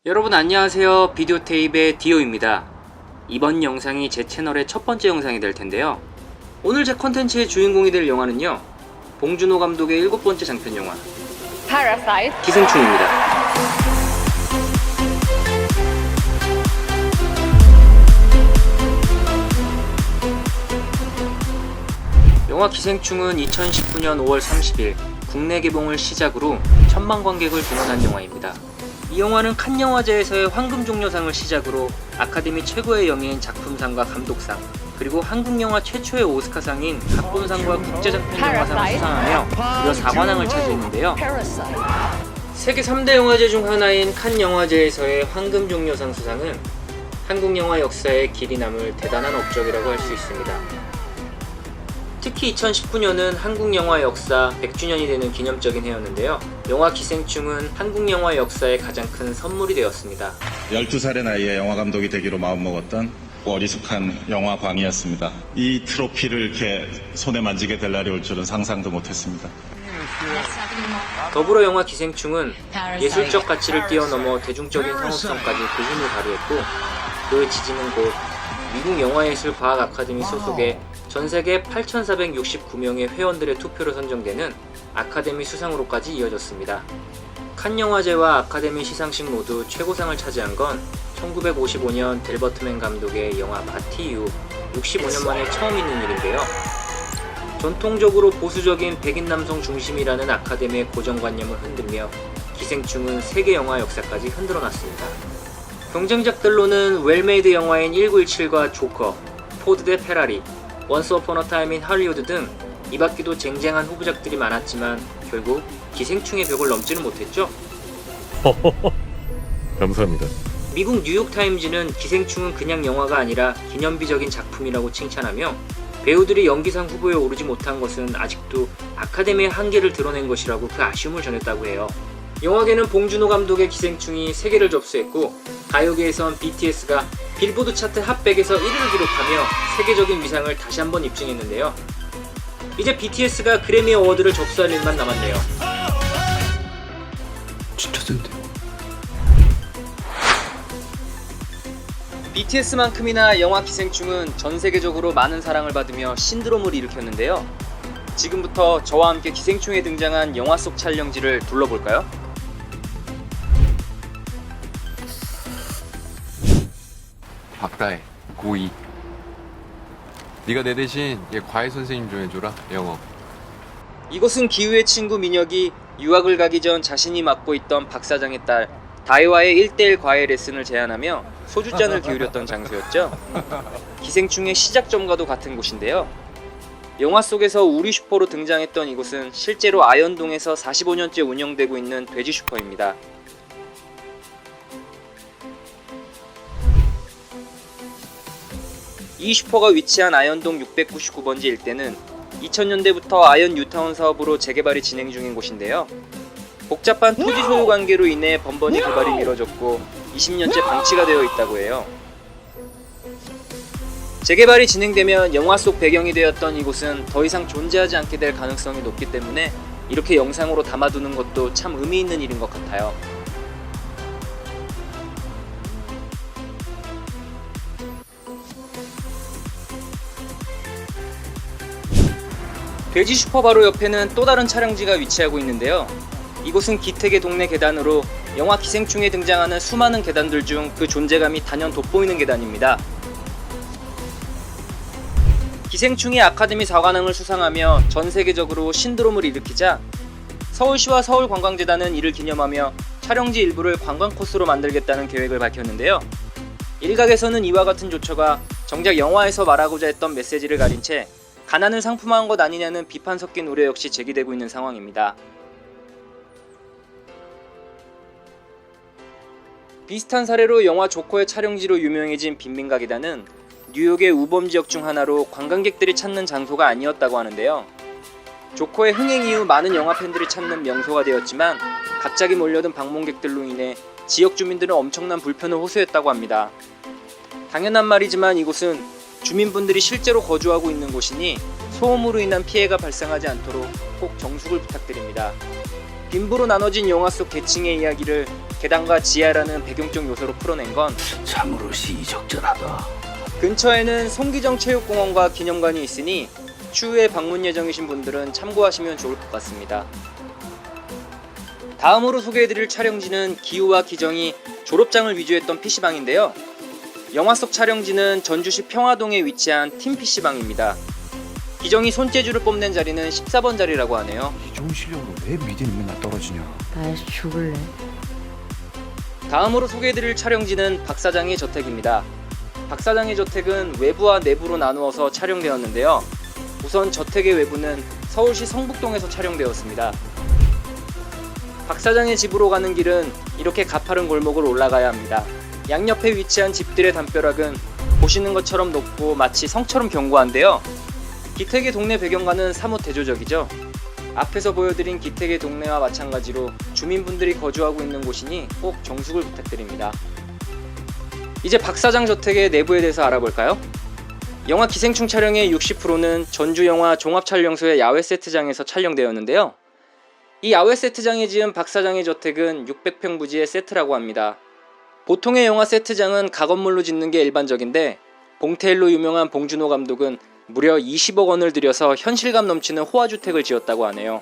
여러분 안녕하세요. 비디오 테이프의 디오입니다. 이번 영상이 제 채널의 첫 번째 영상이 될 텐데요. 오늘 제 컨텐츠의 주인공이 될 영화는요, 봉준호 감독의 7번째 장편 영화 Parasite. 기생충입니다. 영화 기생충은 2019년 5월 30일 국내 개봉을 시작으로 1000만 관객을 동원한 영화입니다. 이 영화는 칸 영화제에서의 황금종려상을 시작으로 아카데미 최고의 영예인 작품상과 감독상, 그리고 한국 영화 최초의 오스카상인 각본상과 국제장편영화상을 수상하며 무려 4관왕을 차지했는데요. 세계 3대 영화제 중 하나인 칸 영화제에서의 황금종려상 수상은 한국 영화 역사에 길이 남을 대단한 업적이라고 할 수 있습니다. 특히 2019년은 한국 영화 역사 100주년이 되는 기념적인 해였는데요. 영화 기생충은 한국 영화 역사의 가장 큰 선물이 되었습니다. 12살의 나이에 영화 감독이 되기로 마음먹었던 어리숙한 영화광이었습니다. 이 트로피를 이렇게 손에 만지게 될 날이 올 줄은 상상도 못했습니다. 더불어 영화 기생충은 예술적 가치를 뛰어넘어 대중적인 상업성까지 그 힘을 발휘했고, 그 지지는 곧 미국 영화예술과학 아카데미 소속의 전세계 8,469명의 회원들의 투표로 선정되는 아카데미 수상으로까지 이어졌습니다. 칸 영화제와 아카데미 시상식 모두 최고상을 차지한 건 1955년 델버트맨 감독의 영화 마티 이후 65년 만에 처음 있는 일인데요. 전통적으로 보수적인 백인 남성 중심이라는 아카데미의 고정관념을 흔들며 기생충은 세계 영화 역사까지 흔들어놨습니다. 경쟁작들로는 웰메이드 영화인 1917과 조커, 포드 대 페라리, 원스 어폰 어 타임 인 할리우드 등 이밖에도 쟁쟁한 후보작들이 많았지만 결국 기생충의 벽을 넘지는 못했죠. 감사합니다. 미국 뉴욕타임즈는 기생충은 그냥 영화가 아니라 기념비적인 작품이라고 칭찬하며, 배우들이 연기상 후보에 오르지 못한 것은 아직도 아카데미의 한계를 드러낸 것이라고 그 아쉬움을 전했다고 해요. 영화계는 봉준호 감독의 기생충이 세계를 접수했고, 가요계에선 BTS가 빌보드 차트 핫 100에서 1위를 기록하며 세계적인 위상을 다시 한번 입증했는데요. 이제 BTS가 그래미 어워드를 접수할 일만 남았네요. 진짜 센데요. BTS만큼이나 영화 기생충은 전 세계적으로 많은 사랑을 받으며 신드롬을 일으켰는데요. 지금부터 저와 함께 기생충에 등장한 영화 속 촬영지를 둘러볼까요? 박다혜 고2. 네가 내 대신 얘 과외 선생님 좀 해줘라. 영어. 이곳은 기우의 친구 민혁이 유학을 가기 전 자신이 맡고 있던 박 사장의 딸 다혜와의 1대1 과외 레슨을 제안하며 소주잔을 기울였던 장소였죠. 기생충의 시작점과도 같은 곳인데요. 영화 속에서 우리 슈퍼로 등장했던 이곳은 실제로 아현동에서 45년째 운영되고 있는 돼지 슈퍼입니다. 이 슈퍼가 위치한 아현동 699번지 일대는 2000년대부터 아현 뉴타운 사업으로 재개발이 진행 중인 곳인데요. 복잡한 토지 소유 관계로 인해 번번이 개발이 미뤄졌고 20년째 방치가 되어 있다고 해요. 재개발이 진행되면 영화 속 배경이 되었던 이곳은 더 이상 존재하지 않게 될 가능성이 높기 때문에 이렇게 영상으로 담아두는 것도 참 의미 있는 일인 것 같아요. 돼지 슈퍼 바로 옆에는 또 다른 촬영지가 위치하고 있는데요. 이곳은 기택의 동네 계단으로 영화 기생충에 등장하는 수많은 계단들 중 그 존재감이 단연 돋보이는 계단입니다. 기생충이 아카데미 4관왕을 수상하며 전 세계적으로 신드롬을 일으키자 서울시와 서울관광재단은 이를 기념하며 촬영지 일부를 관광 코스로 만들겠다는 계획을 밝혔는데요. 일각에서는 이와 같은 조처가 정작 영화에서 말하고자 했던 메시지를 가린 채 가난을 상품화한 것 아니냐는 비판 섞인 우려 역시 제기되고 있는 상황입니다. 비슷한 사례로 영화 조커의 촬영지로 유명해진 빈민가계단은 뉴욕의 우범 지역 중 하나로 관광객들이 찾는 장소가 아니었다고 하는데요. 조커의 흥행 이후 많은 영화 팬들이 찾는 명소가 되었지만 갑자기 몰려든 방문객들로 인해 지역 주민들은 엄청난 불편을 호소했다고 합니다. 당연한 말이지만 이곳은 주민분들이 실제로 거주하고 있는 곳이니 소음으로 인한 피해가 발생하지 않도록 꼭 정숙을 부탁드립니다. 빈부로 나눠진 영화 속 계층의 이야기를 계단과 지하라는 배경적 요소로 풀어낸 건 참으로 시의적절하다. 근처에는 송기정 체육공원과 기념관이 있으니 추후에 방문 예정이신 분들은 참고하시면 좋을 것 같습니다. 다음으로 소개해드릴 촬영지는 기우와 기정이 졸업장을 위주했던 PC방인데요. 영화 속 촬영지는 전주시 평화동에 위치한 팀 PC방입니다. 기정이 손재주를 뽐낸 자리는 14번 자리라고 하네요. 이 좋은 실력으로 왜 미디는 맨날 떨어지냐. 나에서 죽을래. 다음으로 소개해드릴 촬영지는 박 사장의 저택입니다. 박 사장의 저택은 외부와 내부로 나누어서 촬영되었는데요. 우선 저택의 외부는 서울시 성북동에서 촬영되었습니다. 박 사장의 집으로 가는 길은 이렇게 가파른 골목을 올라가야 합니다. 양옆에 위치한 집들의 담벼락은 보시는 것처럼 높고 마치 성처럼 견고한데요. 기택의 동네 배경과는 사뭇 대조적이죠. 앞에서 보여드린 기택의 동네와 마찬가지로 주민분들이 거주하고 있는 곳이니 꼭 정숙을 부탁드립니다. 이제 박 사장 저택의 내부에 대해서 알아볼까요? 영화 기생충 촬영의 60%는 전주영화 종합촬영소의 야외 세트장에서 촬영되었는데요. 이 야외 세트장에 지은 박 사장의 저택은 600평 부지의 세트라고 합니다. 보통의 영화 세트장은 가건물로 짓는 게 일반적인데 봉태일로 유명한 봉준호 감독은 무려 20억 원을 들여서 현실감 넘치는 호화주택을 지었다고 하네요.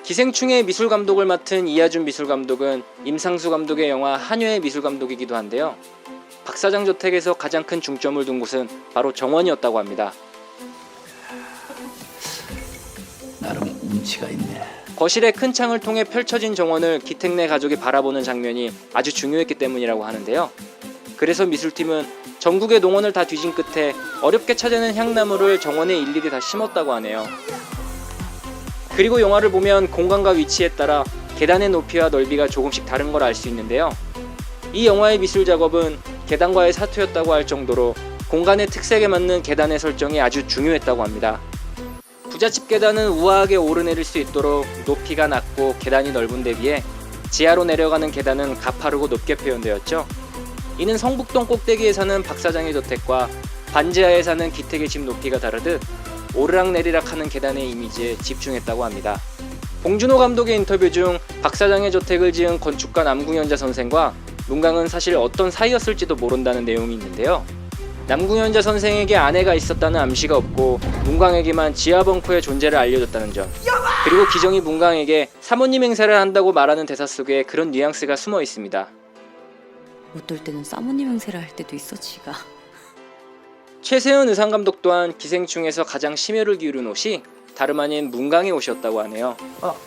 기생충의 미술 감독을 맡은 이하준 미술 감독은 임상수 감독의 영화 한여의 미술 감독이기도 한데요. 박 사장 저택에서 가장 큰 중점을 둔 곳은 바로 정원이었다고 합니다. 나름 운치가 있네. 거실의 큰 창을 통해 펼쳐진 정원을 기택 내 가족이 바라보는 장면이 아주 중요했기 때문이라고 하는데요. 그래서 미술팀은 전국의 농원을 다 뒤진 끝에 어렵게 찾아낸 향나무를 정원에 일일이 다 심었다고 하네요. 그리고 영화를 보면 공간과 위치에 따라 계단의 높이와 넓이가 조금씩 다른 걸 알 수 있는데요. 이 영화의 미술 작업은 계단과의 사투였다고 할 정도로 공간의 특색에 맞는 계단의 설정이 아주 중요했다고 합니다. 부잣집 계단은 우아하게 오르내릴 수 있도록 높이가 낮고 계단이 넓은 데 비해 지하로 내려가는 계단은 가파르고 높게 표현되었죠. 이는 성북동 꼭대기에 사는 박 사장의 저택과 반지하에 사는 기택의 집 높이가 다르듯 오르락내리락 하는 계단의 이미지에 집중했다고 합니다. 봉준호 감독의 인터뷰 중 박 사장의 저택을 지은 건축가 남궁현자 선생과 문광은 사실 어떤 사이였을지도 모른다는 내용이 있는데요. 남궁현자 선생에게 아내가 있었다는 암시가 없고 문광에게만 지하 벙커의 존재를 알려줬다는 점, 그리고 기정이 문광에게 사모님 행세를 한다고 말하는 대사 속에 그런 뉘앙스가 숨어 있습니다. 어떨 때는 사모님 행세를 할 때도 있어 지가. 최세은 의상감독 또한 기생충에서 가장 심혈을 기울인 옷이 다름 아닌 문광의 옷이었다고 하네요.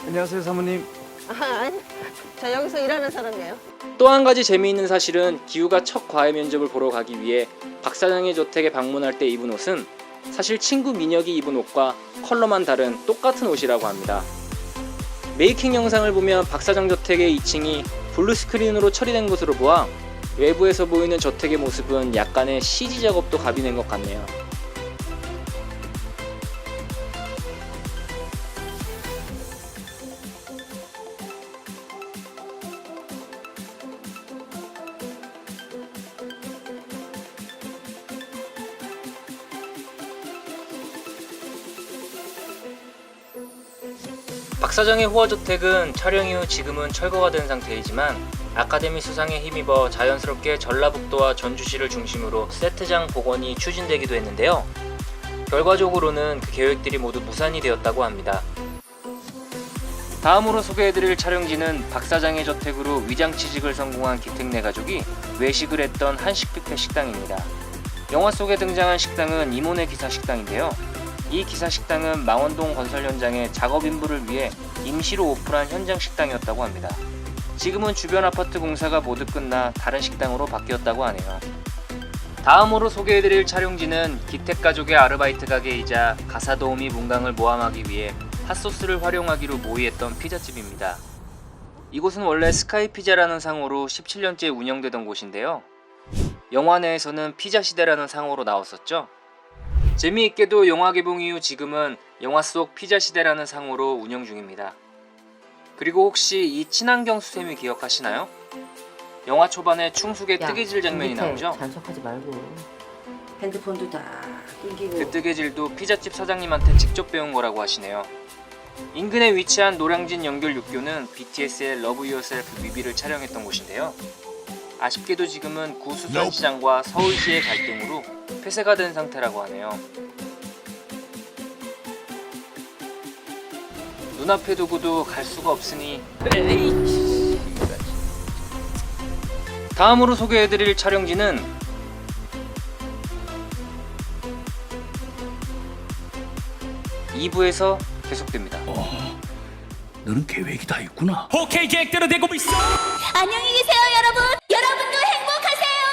안녕하세요 사모님. 아니, 저 여기서 일하는 사람이에요. 또 한 가지 재미있는 사실은 기우가 첫 과외 면접을 보러 가기 위해 박 사장의 저택에 방문할 때 입은 옷은 사실 친구 민혁이 입은 옷과 컬러만 다른 똑같은 옷이라고 합니다. 메이킹 영상을 보면 박 사장 저택의 2층이 블루스크린으로 처리된 것으로 보아 외부에서 보이는 저택의 모습은 약간의 CG 작업도 가미된 것 같네요. 박 사장의 호화저택은 촬영 이후 지금은 철거가 된 상태이지만 아카데미 수상에 힘입어 자연스럽게 전라북도와 전주시를 중심으로 세트장 복원이 추진되기도 했는데요. 결과적으로는 그 계획들이 모두 무산이 되었다고 합니다. 다음으로 소개해드릴 촬영지는 박 사장의 저택으로 위장취직을 성공한 기택 내 가족이 외식을 했던 한식 뷔페 식당입니다. 영화 속에 등장한 식당은 이모네 기사 식당인데요. 이 기사 식당은 망원동 건설 현장에 작업 인부를 위해 임시로 오픈한 현장 식당이었다고 합니다. 지금은 주변 아파트 공사가 모두 끝나 다른 식당으로 바뀌었다고 하네요. 다음으로 소개해드릴 촬영지는 기택 가족의 아르바이트 가게이자 가사도우미 문광을 모함하기 위해 핫소스를 활용하기로 모의했던 피자집입니다. 이곳은 원래 스카이피자라는 상호로 17년째 운영되던 곳인데요. 영화 내에서는 피자시대라는 상호로 나왔었죠. 재미있게도 영화 개봉 이후 지금은 영화 속 피자시대라는 상호로 운영 중입니다. 그리고 혹시 이 친환경 수세미 기억하시나요? 영화 초반에 충숙의 뜨개질 장면이 나오죠? 단속하지 말고 핸드폰도 다 끊기고. 그 뜨개질도 피자집 사장님한테 직접 배운 거라고 하시네요. 인근에 위치한 노량진 연결 육교는 BTS의 Love Yourself 뮤비를 촬영했던 곳인데요. 아쉽게도 지금은 구수산시장과 서울시의 갈등으로 폐쇄가 된 상태라고 하네요. 눈앞에 두고도 갈 수가 없으니 다음으로 소개해드릴 촬영지는 (2부에서) 계속됩니다. 너는 계획이 다 있구나. 오케이 계획대로 되고 있어. 안녕히 계세요, 여러분. 여러분도 행복하세요.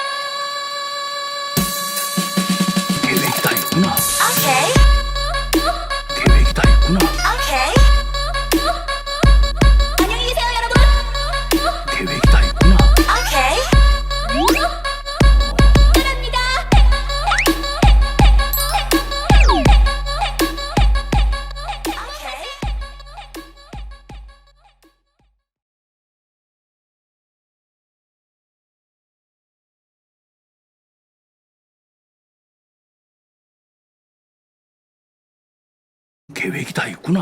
계획이 다 있구나. 오케이. 계획이 다 있구나. 오케이. 안녕히 계세요, 여러분. 계획이 다 있구나. 오케이. 떠납니다. 오케이. 계획이 다 있구나.